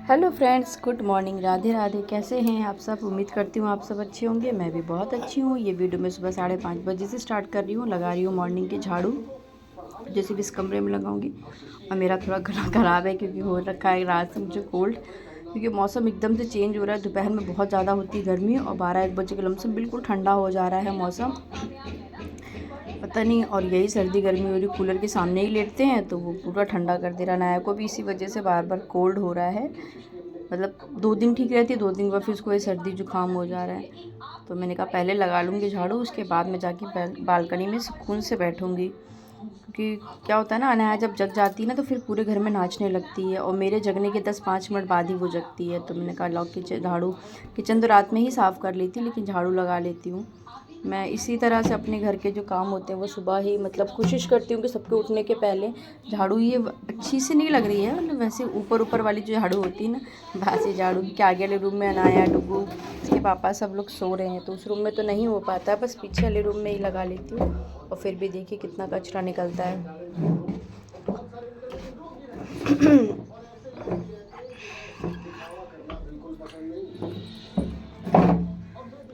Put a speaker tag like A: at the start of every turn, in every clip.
A: Hello friends, good morning. Radhe Radhe. कैसे हैं आप सब? उम्मीद करती हूँ आप सब अच्छे होंगे। मैं भी बहुत अच्छी हूँ। ये वीडियो मैं सुबह 5:30 बजे से स्टार्ट कर रही हूँ। लगा रही हूँ मॉर्निंग के झाड़ू, जैसे भी इस कमरे में लगाऊंगी। और मेरा थोड़ा गला ख़राब है क्योंकि हो रखा है रात से मुझे कोल्ड, क्योंकि मौसम एकदम से चेंज हो रहा है। दोपहर में बहुत ज़्यादा होती है गर्मी और 12-1 बजे के लमसम बिल्कुल ठंडा हो जा रहा है मौसम, पता नहीं। और यही सर्दी गर्मी हो रही, कूलर के सामने ही लेटते हैं तो वो पूरा ठंडा कर दे रहा है। नाया को भी इसी वजह से बार बार कोल्ड हो रहा है। मतलब 2 दिन ठीक रहती है, 2 दिन बाद फिर उसको ये सर्दी जुकाम हो जा रहा है। तो मैंने कहा पहले लगा लूँगी झाड़ू, उसके बाद मैं जाके बालकनी में सुकून से बैठूँगी। क्योंकि क्या होता है ना, अनाया जब जग जाती है ना तो फिर पूरे घर में नाचने लगती है और मेरे जगने के 10-5 मिनट बाद ही वो जगती है। तो मैंने कहा लाओ किचन तो रात में ही साफ़ कर लेती, लेकिन झाड़ू लगा लेती हूँ। मैं इसी तरह से अपने घर के जो काम होते हैं वो सुबह ही, मतलब कोशिश करती हूँ कि सबके उठने के पहले झाड़ू। ये अच्छी से नहीं लग रही है, मतलब वैसे ऊपर ऊपर वाली जो झाड़ू होती है ना, बासी झाड़ू, कि आगे वाले रूम में अनाया, डुगू, इसके पापा सब लोग सो रहे हैं तो उस रूम में तो नहीं हो पाता है, बस पीछे वाले रूम में ही लगा लेती हूँ। और फिर भी देखिए कितना कचरा निकलता है।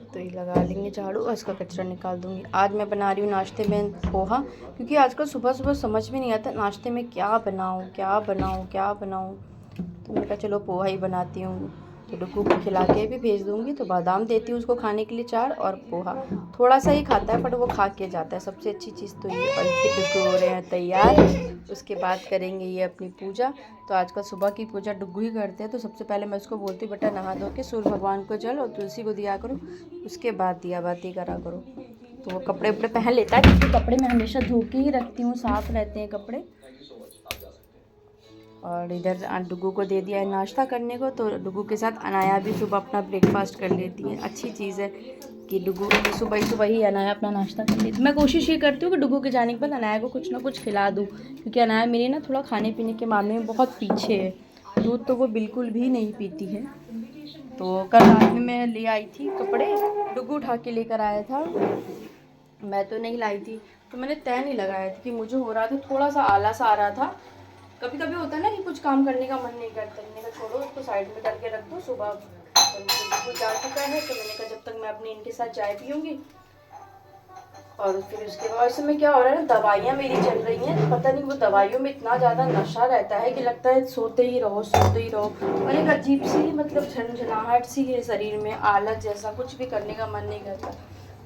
A: तो ये लगा लेंगे झाड़ू और इसका कचरा निकाल दूँगी। आज मैं बना रही हूँ नाश्ते में पोहा, क्योंकि आजकल सुबह सुबह समझ में नहीं आता नाश्ते में क्या बनाऊँ क्या बनाऊँ क्या बनाऊँ। तो मैंने कहा चलो पोहा ही बनाती हूँ। तो डुग्गू को खिला के भी भेज दूँगी, तो बादाम देती हूँ उसको खाने के लिए 4, और पोहा थोड़ा सा ही खाता है बट वो खा के जाता है। सबसे अच्छी चीज़ तो ये। और ये डुग्गू हो रहे हैं तैयार, उसके बाद करेंगे ये अपनी पूजा। तो आजकल सुबह की पूजा डुग्गू ही करते हैं। तो सबसे पहले मैं उसको बोलती हूँ बेटा नहा धो के सूर्य भगवान को जल और तुलसी को दिया करो, उसके बाद दिया बाती करा करो। तो वो कपड़े उपड़े पहन लेता है, क्योंकि कपड़े मैं हमेशा धो के ही रखती हूँ, साफ़ रहते हैं कपड़े। और इधर डुग्गू को दे दिया है नाश्ता करने को, तो डुग्गू के साथ अनाया भी सुबह अपना ब्रेकफास्ट कर लेती है। अच्छी चीज़ है कि डुग्गू सुबह ही अनाया अपना नाश्ता कर लेती है। मैं कोशिश ये करती हूँ कि डुग्गू के जाने के बाद अनाया को कुछ ना कुछ खिला दूँ, क्योंकि अनाया मेरी ना थोड़ा खाने पीने के मामले में बहुत पीछे है। दूध तो वो बिल्कुल भी नहीं पीती है। तो कल रात में मैं ले आई थी कपड़े, डुग्गू उठा के लेकर आया था, मैं तो नहीं लाई थी। तो मैंने तय नहीं लगाया था कि मुझे हो रहा था, थोड़ा सा आलस आ रहा था। कभी कभी होता है ना कि कुछ काम करने का मन नहीं करता। मैंने कहा छोड़ो उसको साइड में करके रख दो। सुबह कुछ जा चुका है तो मैंने कहा जब तक मैं अपनी इनके साथ चाय पीऊँगी। और फिर उसके बाद इस समय क्या हो रहा है ना, दवाइयाँ मेरी चल रही हैं, तो पता नहीं वो दवाइयों में इतना ज़्यादा नशा रहता है कि लगता है सोते ही रहो सोते ही रहो। और एक अजीब सी मतलब झनझनाहट सी है शरीर में, आलस जैसा, कुछ भी करने का मन नहीं करता।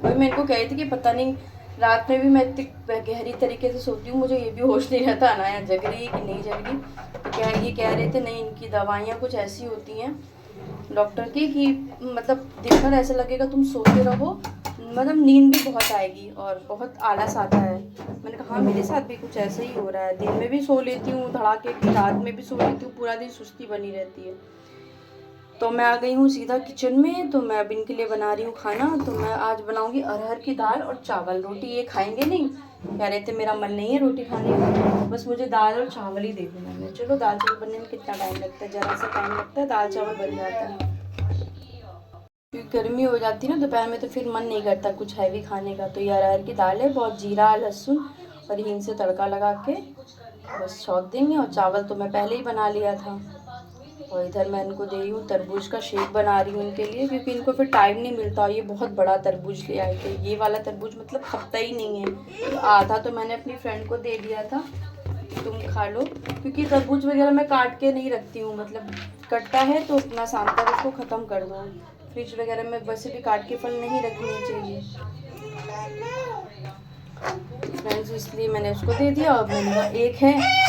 A: वही मैं इनको कही थी कि पता नहीं रात में भी मैं इतनी गहरी तरीके से सोती हूँ, मुझे ये भी होश नहीं रहता अनाया जग रही है कि नहीं जग रही। तो क्या ये कह रहे थे नहीं, इनकी दवाइयाँ कुछ ऐसी होती हैं डॉक्टर की कि मतलब देखकर ऐसा लगेगा तुम सोते रहो, मतलब नींद भी बहुत आएगी और बहुत आलस आता है। मैंने कहा हाँ मेरे साथ भी कुछ ऐसा ही हो रहा है, दिन में भी सो लेती हूँ धड़ाके की, रात में भी सो लेती हूँ, पूरा दिन सुस्ती बनी रहती है। तो मैं आ गई हूँ सीधा किचन में। तो मैं अब इनके लिए बना रही हूँ खाना। तो मैं आज बनाऊँगी अरहर की दाल और चावल। रोटी ये खाएंगे नहीं, कह रहे थे मेरा मन नहीं है रोटी खाने का, बस मुझे दाल और चावल ही दे देना। मैं चलो दाल चावल बनने में कितना टाइम लगता है, ज़रा सा टाइम लगता है, दाल चावल बन जाता है। क्योंकि गर्मी हो जाती है ना दोपहर में, तो फिर मन नहीं करता कुछ हैवी खाने का। तो ये अरहर की दाल है, बहुत जीरा लहसुन और हींग से तड़का लगा के बस छौंक देंगे। और चावल तो मैं पहले ही बना लिया था। और इधर मैं इनको दे रही हूँ तरबूज का शेक बना रही हूँ इनके लिए, क्योंकि इनको फिर टाइम नहीं मिलता। ये बहुत बड़ा तरबूज ले आए थे, ये वाला तरबूज मतलब खपता ही नहीं है। तो आधा तो मैंने अपनी फ्रेंड को दे दिया था, तुम खा लो। क्योंकि तरबूज वगैरह मैं काट के नहीं रखती हूँ, मतलब कटता है तो अपना शाम तक उसको ख़त्म कर दो। फ्रिज वगैरह में वैसे भी काट के फल नहीं रखने चाहिए फ्रेंड्स, इसलिए मैंने उसको दे दिया। और मैंने कहा एक है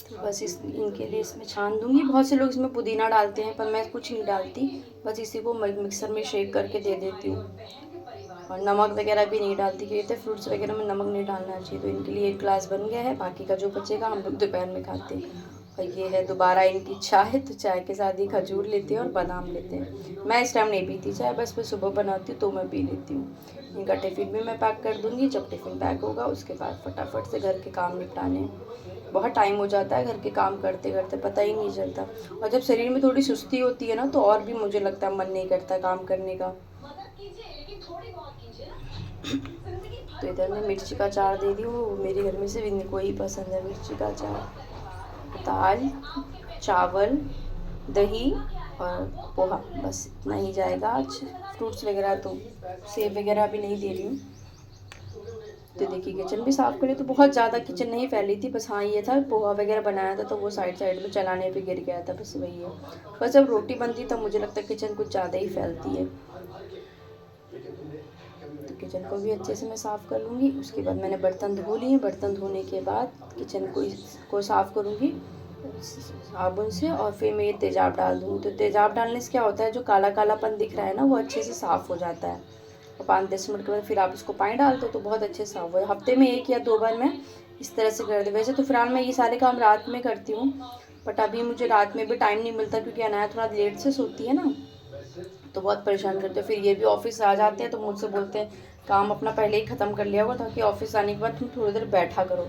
A: तो बस इनके लिए इसमें छान दूंगी। बहुत से लोग इसमें पुदीना डालते हैं पर मैं कुछ नहीं डालती, बस इसी को मिक्सर में शेक करके दे देती हूँ। और नमक वगैरह भी नहीं डालती, क्योंकि फ्रूट्स वगैरह में नमक नहीं डालना चाहिए। तो इनके लिए 1 गिलास बन गया है, बाकी का जो बचेगा हम लोग दोपहर में खाते हैं। और ये है दोबारा इनकी चाय, तो चाय के साथ ही खजूर लेते हैं और बादाम लेते हैं। मैं इस टाइम नहीं पीती चाय, बस मैं सुबह बनाती हूँ तो मैं पी लेती हूँ। इनका टिफ़िन भी मैं पैक कर दूँगी। जब टिफ़िन पैक होगा उसके बाद फटाफट से घर के काम निपटाने। बहुत टाइम हो जाता है घर के काम करते करते, पता ही नहीं चलता। और जब शरीर में थोड़ी सुस्ती होती है ना, तो और भी मुझे लगता है मन नहीं करता काम करने का। तो इधर मैं मिर्ची का अचार दे दी हूँ, मेरे घर में सिर्फ इनको ही पसंद है मिर्ची का अचार। दाल, चावल, दही और पोहा, बस इतना ही जाएगा आज। फ्रूट्स वगैरह तो सेब वगैरह भी नहीं दे रही हूँ। तो देखिए किचन भी साफ़ करी, तो बहुत ज़्यादा किचन नहीं फैली थी, बस हाँ ये था पोहा वगैरह बनाया था तो वो साइड में चलाने पे गिर गया था, बस वही है। बस जब रोटी बनती तब मुझे लगता है किचन कुछ ज़्यादा ही फैलती है। तो किचन को भी अच्छे से मैं साफ़ कर लूँगी। उसके बाद मैंने बर्तन धो लिए, बर्तन धोने के बाद किचन को साफ़ करूँगी साबुन से, और फिर मैं ये तेज़ाब डाल दूँगी। तो तेज़ाब डालने से क्या होता है, जो काला कालापन दिख रहा है ना वो अच्छे से साफ़ हो जाता है। और 5-10 मिनट के बाद फिर आप इसको पानी डाल दो तो बहुत अच्छे से साफ़ हो जाए। हफ्ते में 1 या 2 बार मैं इस तरह से कर दी। वैसे तो फिलहाल मैं ये सारे काम रात में करती हूँ, बट अभी मुझे रात में भी टाइम नहीं मिलता क्योंकि अनाया थोड़ा लेट से सोती है ना, तो बहुत परेशान करते हैं। फिर ये भी ऑफिस आ जाते हैं तो मुझसे बोलते हैं काम अपना पहले ही ख़त्म कर लिया होगा ताकि ऑफिस आने के बाद तुम थोड़ी देर बैठा करो।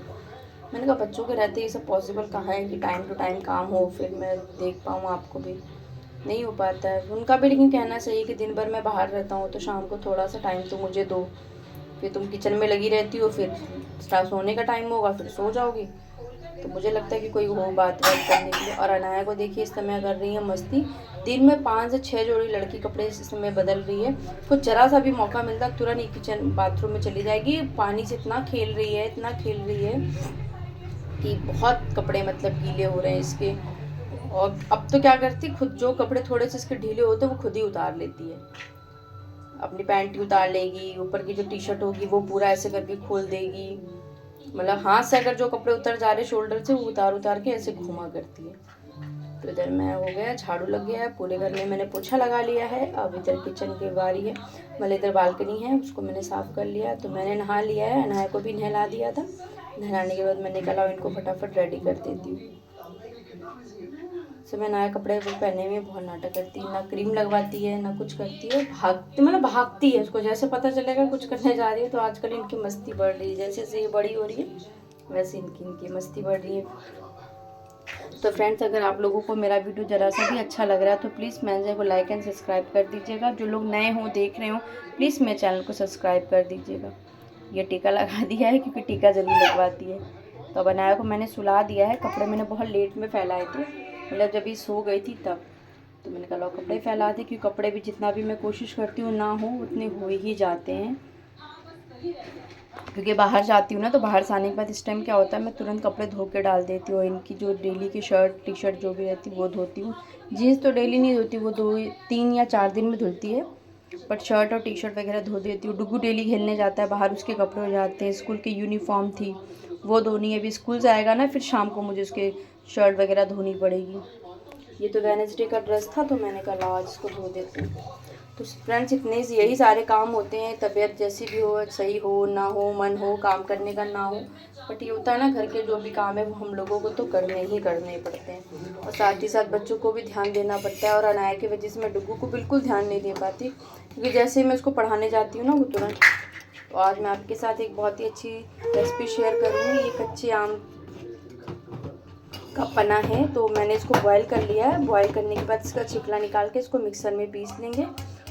A: मैंने कहा बच्चों के रहते ये सब पॉसिबल कहाँ है कि टाइम टू टाइम काम हो, फिर मैं देख पाऊँ आपको भी, नहीं हो पाता है उनका भी। लेकिन कहना सही कि दिन भर मैं बाहर रहता हूँ तो शाम को थोड़ा सा टाइम तो मुझे दो। फिर तुम किचन में लगी रहती हो, फिर सोने का टाइम होगा फिर सो जाओगी। तो मुझे लगता है कि कोई हो बात करने के लिए। और अनाया को देखिए इस समय कर रही है मस्ती, दिन में 5 से 6 जोड़ी लड़की कपड़े इस समय बदल रही है। तो जरा सा भी मौका मिलता तुरंत ही किचन बाथरूम में चली जाएगी। पानी से इतना खेल रही है, इतना खेल रही है कि बहुत कपड़े मतलब गीले हो रहे हैं इसके। और अब तो क्या करती, खुद जो कपड़े थोड़े से इसके ढीले होते हैं वो खुद ही उतार लेती है। अपनी पैंट उतार लेगी, ऊपर की जो टी शर्ट होगी वो पूरा ऐसे करके खोल देगी, मतलब हाथ से अगर जो कपड़े उतर जा रहे शोल्डर से वो उतार के ऐसे घुमा करती है। तो इधर मैं हो गया, झाड़ू लग गया है, पूरे घर में मैंने पोछा लगा लिया है। अब इधर किचन की बारी है, मतलब इधर बालकनी है उसको मैंने साफ़ कर लिया। तो मैंने नहा लिया है, अनाया को भी नहला दिया था। नहलाने के बाद मैंने कहा इनको फटाफट रेडी कर देती हूँ। तो मैं नया कपड़े पहनने में बहुत नाटक करती है, ना क्रीम लगवाती है ना कुछ करती है, भागती है। उसको जैसे पता चलेगा कुछ करने जा रही है तो आजकल इनकी मस्ती बढ़ रही है, जैसे जैसे ये बड़ी हो रही है वैसे इनकी मस्ती बढ़ रही है। तो फ्रेंड्स अगर आप लोगों को मेरा वीडियो ज़रा सा भी अच्छा लग रहा है तो प्लीज़ मेरे चैनल को लाइक एंड सब्सक्राइब कर दीजिएगा। जो लोग नए हों देख रहे हो प्लीज़ मेरे चैनल को सब्सक्राइब कर दीजिएगा। ये टीका लगा दिया है क्योंकि टीका ज़रूर लगवाती है। तो अब अनाया को मैंने सुला दिया है, कपड़े मैंने बहुत लेट में फैलाए थे, मतलब जब ये सो गई थी तब। तो मैंने कहा लो कपड़े फैला दी, क्योंकि कपड़े भी जितना भी मैं कोशिश करती हूँ ना हो उतने हो ही जाते हैं। क्योंकि बाहर जाती हूँ ना तो बाहर से आने के बाद इस टाइम क्या होता है मैं तुरंत कपड़े धो के डाल देती हूँ। इनकी जो डेली की शर्ट टी शर्ट जो भी रहती है वो धोती हूँ। जीन्स तो डेली नहीं धोती, वो 3 या 4 दिन में धुलती है, बट शर्ट और टी शर्ट वगैरह धो देती हूँ। डुगू डेली खेलने जाता है बाहर, उसके कपड़े हो जाते हैं। स्कूल की यूनिफॉर्म थी वो धोनी है, अभी स्कूल से आएगा ना फिर शाम को मुझे उसके शर्ट वगैरह धोनी पड़ेगी। ये तो वेडनेसडे का ड्रेस था तो मैंने कहा आज इसको धो देती हूँ। तो फ्रेंड्स इतने यही सारे काम होते हैं, तबीयत जैसी भी हो, सही हो ना हो, मन हो काम करने का ना हो, बट ये होता है ना घर के जो भी काम है वो हम लोगों को तो करने ही पड़ते हैं। और साथ ही साथ बच्चों को भी ध्यान देना पड़ता है। और अनाया की वजह से मैं डुगू को बिल्कुल ध्यान नहीं दे पाती, क्योंकि जैसे ही मैं उसको पढ़ाने जाती हूँ ना वो तुरंत। तो आज मैं आपके साथ एक बहुत ही अच्छी रेसिपी शेयर करूँगी। ये कच्चे आम का पना है, तो मैंने इसको बॉयल कर लिया है। बॉयल करने के बाद इसका छिकला निकाल के इसको मिक्सर में पीस लेंगे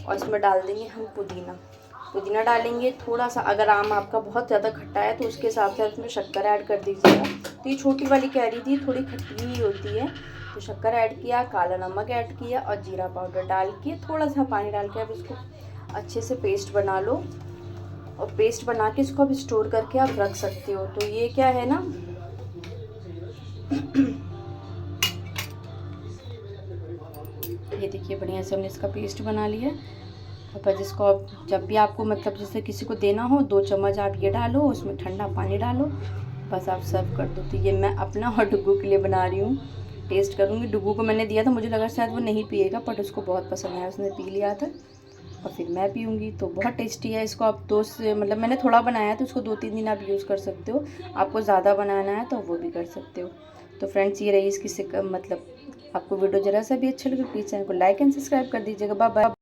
A: और इसमें डाल देंगे हम पुदीना डालेंगे थोड़ा सा। अगर आम आपका बहुत ज़्यादा खट्टा है तो उसके हिसाब से उसमें शक्कर ऐड कर दीजिएगा। तो ये छोटी वाली कैरी थी, थोड़ी खट्टी ही होती है, तो शक्कर ऐड किया, काला नमक ऐड किया और जीरा पाउडर डाल के थोड़ा सा पानी डाल के अब इसको अच्छे से पेस्ट बना लो। और पेस्ट बना के इसको अब स्टोर करके आप रख सकते हो। तो ये क्या है ना ये देखिए बढ़िया से हमने इसका पेस्ट बना लिया। और बस इसको अब जब भी आपको मतलब जैसे किसी को देना हो 2 चम्मच आप ये डालो, उसमें ठंडा पानी डालो, बस आप सर्व कर दो। तो ये मैं अपना और डुगू के लिए बना रही हूँ, टेस्ट करूँगी। डुगू को मैंने दिया था, मुझे लगा शायद वो नहीं पिएगा, बट उसको बहुत पसंद आया, उसने पी लिया था और फिर मैं पीऊँगी। तो बहुत टेस्टी है। इसको आप मतलब मैंने थोड़ा बनाया तो उसको 2-3 दिन आप यूज़ कर सकते हो। आपको ज़्यादा बनाना है तो वो भी कर सकते हो। तो फ्रेंड्स ये रही इसकी मतलब आपको वीडियो ज़रा सा भी अच्छा लगे प्लीज़ चैनल को लाइक एंड सब्सक्राइब कर दीजिएगा। Bye bye.